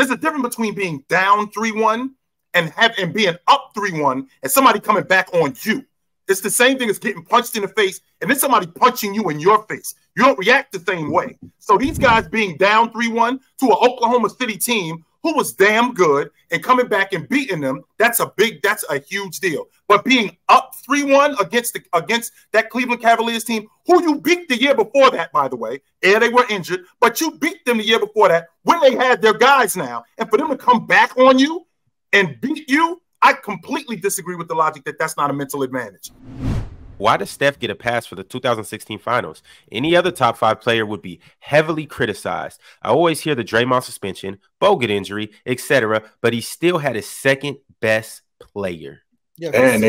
There's a difference between being down 3-1 and being up 3-1 and somebody coming back on you. It's the same thing as getting punched in the face and then somebody punching you in your face. You don't react the same way. So these guys being down 3-1 to an Oklahoma City team who was damn good and coming back and beating them, that's a huge deal. But being up 3-1 against that Cleveland Cavaliers team, who you beat the year before that, by the way, they were injured, but you beat them the year before that when they had their guys now. And for them to come back on you and beat you, I completely disagree with the logic that that's not a mental advantage. Why does Steph get a pass for the 2016 finals? Any other top 5 player would be heavily criticized. I always hear the Draymond suspension, Bogut injury, etc., but he still had his second best player. Yeah, and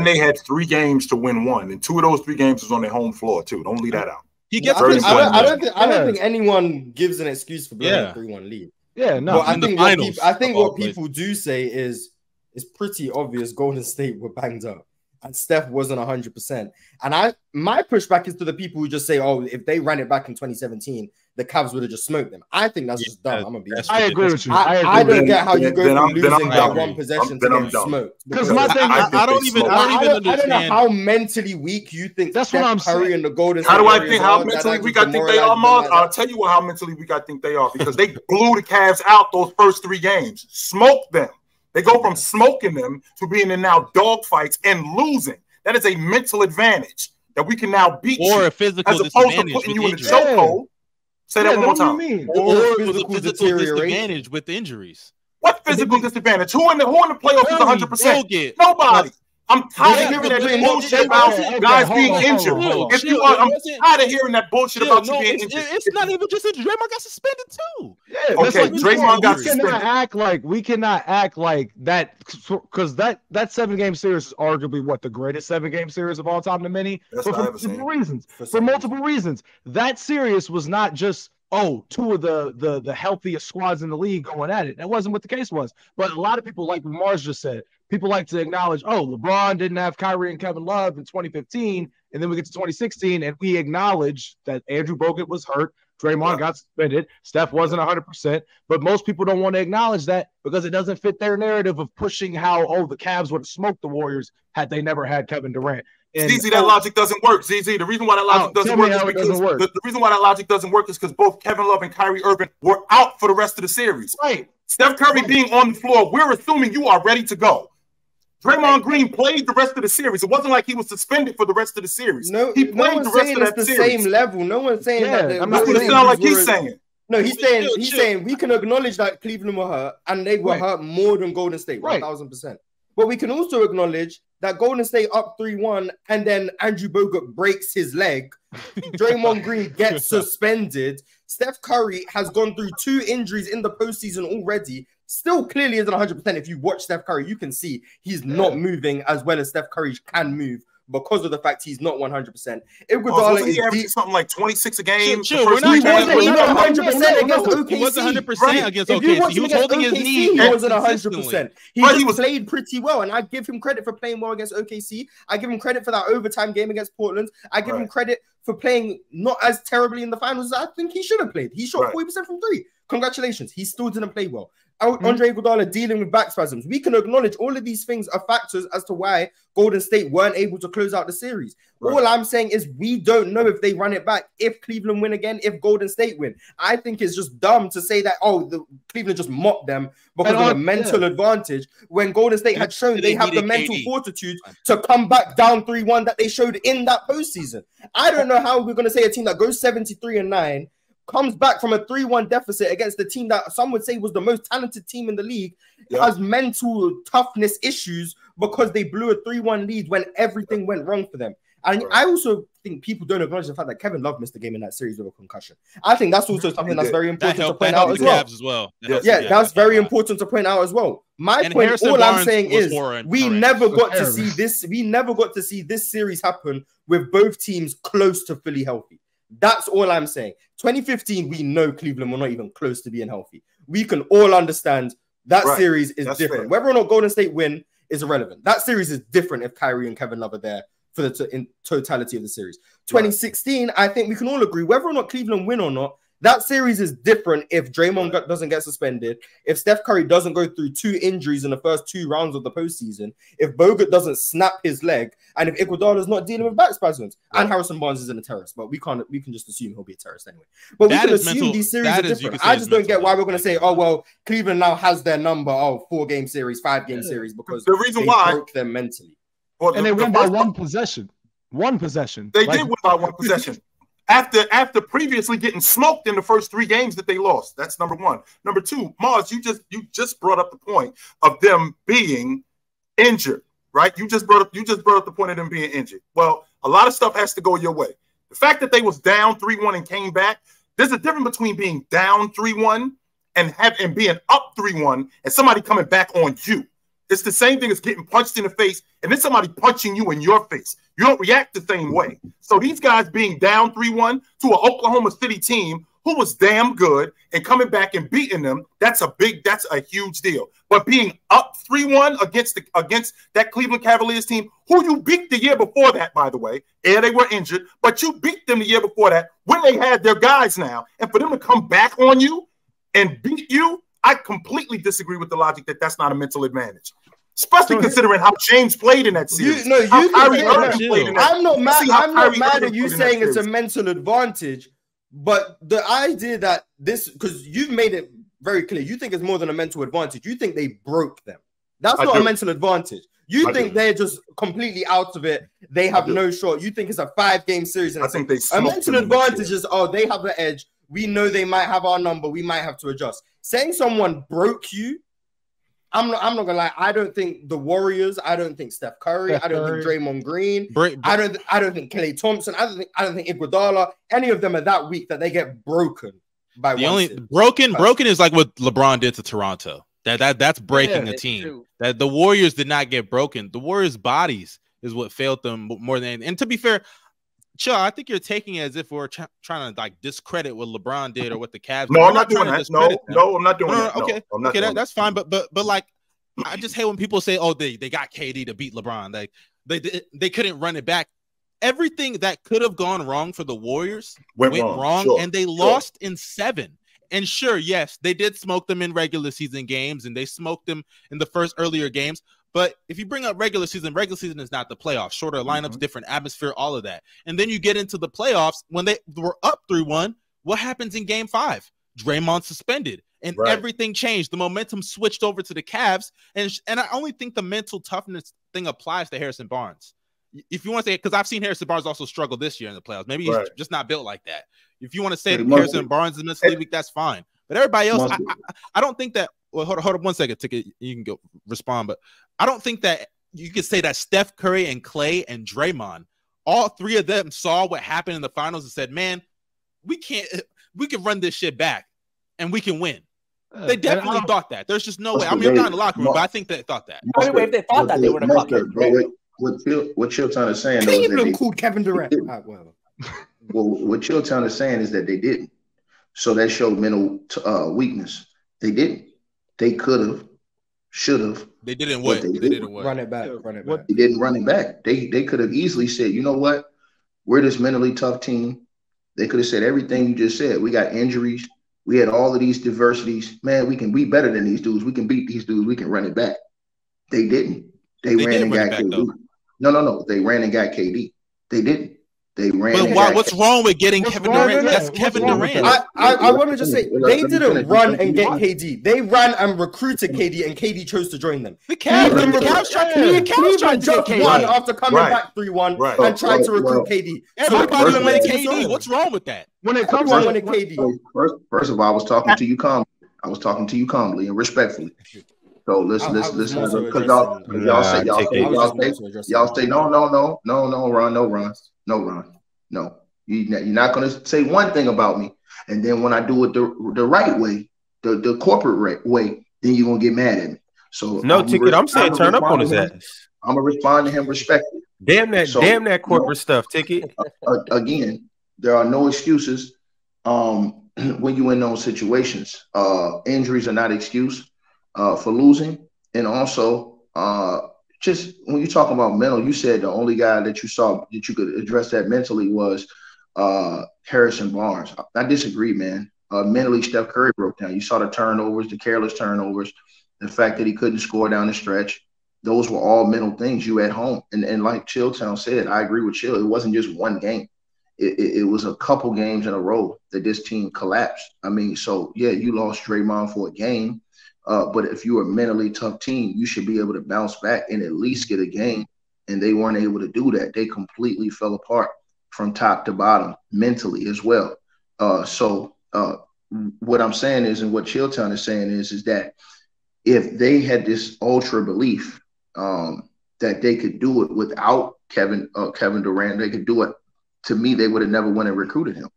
they had 3 games to win one, and 2 of those 3 games was on their home floor too. Don't leave that out. I don't think anyone gives an excuse for blowing a 3-1 lead. Yeah, no. I think what people do say is it's pretty obvious Golden State were banged up. And Steph wasn't 100%. And my pushback is to the people who just say, oh, if they ran it back in 2017, the Cavs would have just smoked them. I think that's just dumb. I'm gonna be honest. I agree with you. I don't get how you go from losing that one possession to getting smoked. Because my thing, I don't even understand. I don't know how mentally weak you think that's what I'm Curry saying. and the Golden State. How do I think how mentally weak I think they are, Mark? I'll tell you how mentally weak I think they are because they blew the Cavs out those first 3 games, smoked them. They go from smoking them to being in now dogfights and losing. That is a mental advantage that we can now beat or you, a physical as opposed to putting you in the chokehold. Say that one more time. Or physical disadvantage with injuries. What physical disadvantage? Who in the playoffs is 100%? Nobody. I'm tired of hearing that bullshit about guys being injured. If you are, I'm tired of hearing that bullshit about you being injured. It's not even just injured. Draymond got suspended too. Yeah, okay. Draymond got suspended. We cannot act like that because that 7-game series is arguably what the greatest 7-game series of all time to many. For multiple reasons. For multiple reasons, that series was not just 2 of the healthiest squads in the league going at it. That wasn't what the case was. But a lot of people, like Mars just said, people like to acknowledge, LeBron didn't have Kyrie and Kevin Love in 2015, and then we get to 2016, and we acknowledge that Andrew Bogut was hurt, Draymond got suspended, Steph wasn't 100%, but most people don't want to acknowledge that because it doesn't fit their narrative of pushing how, the Cavs would have smoked the Warriors had they never had Kevin Durant. ZZ, that logic doesn't work. ZZ, the reason why that logic doesn't work is because the reason why that logic doesn't work is because both Kevin Love and Kyrie Irving were out for the rest of the series. Right. Steph Curry being on the floor, we're assuming you are ready to go. Draymond Green played the rest of the series. It wasn't like he was suspended for the rest of the series. No, he played the rest of that series. The same level. No one's saying that. That's what it sounds like he's saying. No, he's saying we can acknowledge that Cleveland were hurt and they were hurt more than Golden State, 1,000%. But we can also acknowledge that Golden State up 3-1 and then Andrew Bogut breaks his leg. Draymond Green gets suspended. Steph Curry has gone through 2 injuries in the postseason already. Still clearly isn't 100%. If you watch Steph Curry, you can see he's not moving as well as Steph Curry can move because of the fact he's not 100%. Iguodala is averaging something like 26 a game. We're not he wasn't 100% against OKC. He wasn't 100% against OKC. He was holding his knee. He wasn't 100%. He played pretty well, and I give him credit for playing well against OKC. I give him credit for that overtime game against Portland. I give him credit for playing not as terribly in the finals as I think he should have played. He shot 40% from 3. Congratulations. He still didn't play well. Andre Iguodala dealing with back spasms. We can acknowledge all of these things are factors as to why Golden State weren't able to close out the series. All I'm saying is we don't know if they run it back, if Cleveland win again, if Golden State win. I think it's just dumb to say that, Cleveland just mocked them because of a mental advantage when Golden State had shown they have the mental fortitude to come back down 3-1 that they showed in that postseason. I don't know how we're going to say a team that goes 73-9 comes back from a 3-1 deficit against the team that some would say was the most talented team in the league, has mental toughness issues because they blew a 3-1 lead when everything went wrong for them. And I also think people don't acknowledge the fact that Kevin Love missed the game in that series with a concussion. I think that's also something that's very important to point out as well. That's very important to point out as well. My point, all I'm saying is we never got to see this. We never got to see this series happen with both teams close to fully healthy. That's all I'm saying. 2015, we know Cleveland were not even close to being healthy. We can all understand that series is different. Fair. Whether or not Golden State win is irrelevant. That series is different if Kyrie and Kevin Love are there for the in totality of the series. 2016, I think we can all agree, whether or not Cleveland win or not, That series is different if Draymond doesn't get suspended, if Steph Curry doesn't go through 2 injuries in the first 2 rounds of the postseason, if Bogut doesn't snap his leg, and if Iguodala's not dealing with back spasms, and Harrison Barnes isn't a terrorist, but we can just assume he'll be a terrorist anyway. But we can assume these series are different. I just don't get why we're going to say, oh, well, Cleveland now has their number of 4-game series, 5-game series, because the reason they why broke them mentally. Well, and they won by 1 possession. 1 possession. They did win by 1 possession. After previously getting smoked in the first 3 games that they lost. That's number 1. Number 2, Mars, you just brought up the point of them being injured, right? You just brought up the point of them being injured. Well, a lot of stuff has to go your way. The fact that they was down 3-1 and came back, there's a difference between being down 3-1 and being up 3-1 and somebody coming back on you. It's the same thing as getting punched in the face and then somebody punching you in your face. You don't react the same way. So these guys being down 3-1 to an Oklahoma City team who was damn good and coming back and beating them, that's a huge deal. But being up 3-1 against that Cleveland Cavaliers team, who you beat the year before that, by the way, and they were injured, but you beat them the year before that when they had their guys now, and for them to come back on you and beat you, I completely disagree with the logic that that's not a mental advantage, especially considering how James played in that series. I'm not mad at you saying it's a mental advantage, but the idea that because you've made it very clear, you think it's more than a mental advantage. You think they broke them. That's not a mental advantage. You think they're just completely out of it. They have no shot. You think it's a 5-game series. And I think a mental advantage is, they have the edge. We know they might have our number. We might have to adjust. Saying someone broke you, I'm not gonna lie. I don't think the Warriors. I don't think Steph Curry. I don't think Draymond Green. I don't think Klay Thompson. I don't think Iguodala. Any of them are that weak that they get broken by the only broken is like what LeBron did to Toronto. That's breaking a team. True. That the Warriors did not get broken. The Warriors' bodies is what failed them more than. And to be fair, Chill, I think you're taking it as if we're trying to like discredit what LeBron did or what the Cavs. No, I'm not doing that. No, I'm not doing that. Okay, no, okay, that's fine. But like, I just hate when people say, "Oh, they got KD to beat LeBron." Like they couldn't run it back. Everything that could have gone wrong for the Warriors went wrong, sure, and they lost in 7. And sure, yes, they did smoke them in regular season games, and they smoked them in the earlier games. But if you bring up regular season is not the playoffs. Shorter lineups, different atmosphere, all of that. And then you get into the playoffs when they were up 3-1. What happens in Game 5? Draymond suspended, and everything changed. The momentum switched over to the Cavs, and I only think the mental toughness thing applies to Harrison Barnes. If you want to say, because I've seen Harrison Barnes also struggle this year in the playoffs. Maybe he's just not built like that. If you want to say that Harrison Barnes is mentally weak, that's fine. But everybody else, I don't think that. Well, hold up 1 second, Ticket. You can go respond, but I don't think that you could say that Steph Curry and Klay and Draymond, all 3 of them saw what happened in the finals and said, "Man, we can run this shit back and we can win." They definitely thought that. There's just no way. I mean, I'm not in the locker room, but I think they thought that. Anyway, if they thought that, they would have caught it. What Chilltown is saying, they even called Kevin Durant. Well, what Chilltown is saying is that they didn't. So that showed mental weakness. They didn't. They could have, should have. They didn't what? They didn't what? Run it back. They didn't run it back. They could have easily said, you know what? We're this mentally tough team. They could have said everything you just said. We got injuries. We had all of these diversities. Man, we can be better than these dudes. We can beat these dudes. We can run it back. They didn't. They ran and got KD. No. They ran and got KD. They didn't. They ran. But what's wrong with getting Kevin Durant? That's Kevin Durant. I want to just say they didn't run and get KD. They ran and recruited KD, and KD chose to join them. The Cavs tried to get KD after coming back 3-1 and tried to recruit KD. Everybody went KD. What's wrong with that? When it comes to KD, first of all, I was talking to you calmly. And respectfly. So listen, because y'all say no. You're not going to say one thing about me, and then when I do it the right way, the corporate way, then you're gonna get mad at me. So Ticket. I'm saying turn up on his ass. I'm gonna respond to him respectfully. Damn that corporate stuff, Ticket. Again, there are no excuses when you're in those situations. Injuries are not excuse for losing, and also just when you talk about mental, you said the only guy that you saw that you could address that mentally was Harrison Barnes. I disagree, man. Mentally, Steph Curry broke down. You saw the turnovers, the careless turnovers, the fact that he couldn't score down the stretch. Those were all mental things you at home. And like Chilltown said, I agree with Chill. It wasn't just one game. It was a couple games in a row that this team collapsed. I mean, so, yeah, you lost Draymond for a game. But if you're a mentally tough team, you should be able to bounce back and at least get a game. And they weren't able to do that. They completely fell apart from top to bottom mentally as well. So what I'm saying is, and what Chilltown is saying is that if they had this ultra belief that they could do it without Kevin Durant, they could do it. To me, they would have never went and recruited him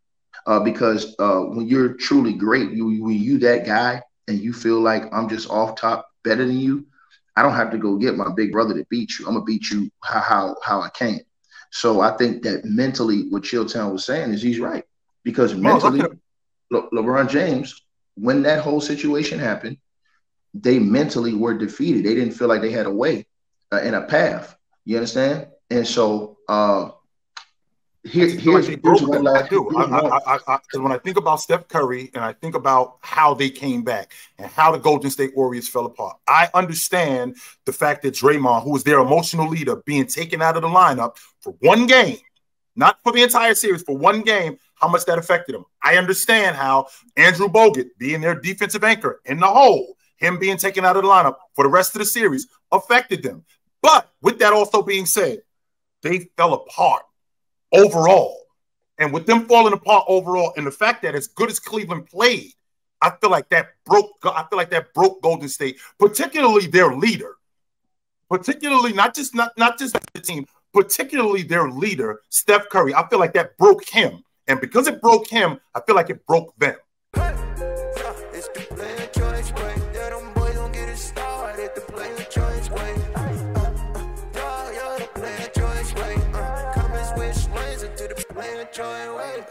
because when you're truly great, you that guy, and you feel like I'm just off top better than you, I don't have to go get my big brother to beat you. I'm gonna beat you how I can. So I think that mentally, what Chilltown was saying is he's right, because mentally, LeBron James, when that whole situation happened, they mentally were defeated. They didn't feel like they had a way and a path. You understand? And so here's one last. Because when I think about Steph Curry and I think about how they came back and how the Golden State Warriors fell apart, I understand the fact that Draymond, who was their emotional leader, being taken out of the lineup for one game, not for the entire series, for one game, how much that affected him. I understand how Andrew Bogut, being their defensive anchor in the hole, him being taken out of the lineup for the rest of the series, affected them. But with that also being said, they fell apart overall. And with them falling apart overall, and the fact that as good as Cleveland played, I feel like that broke Golden State, particularly their leader. Particularly not just the team, particularly their leader, Steph Curry. I feel like that broke him. And because it broke him, I feel like it broke them. Join way.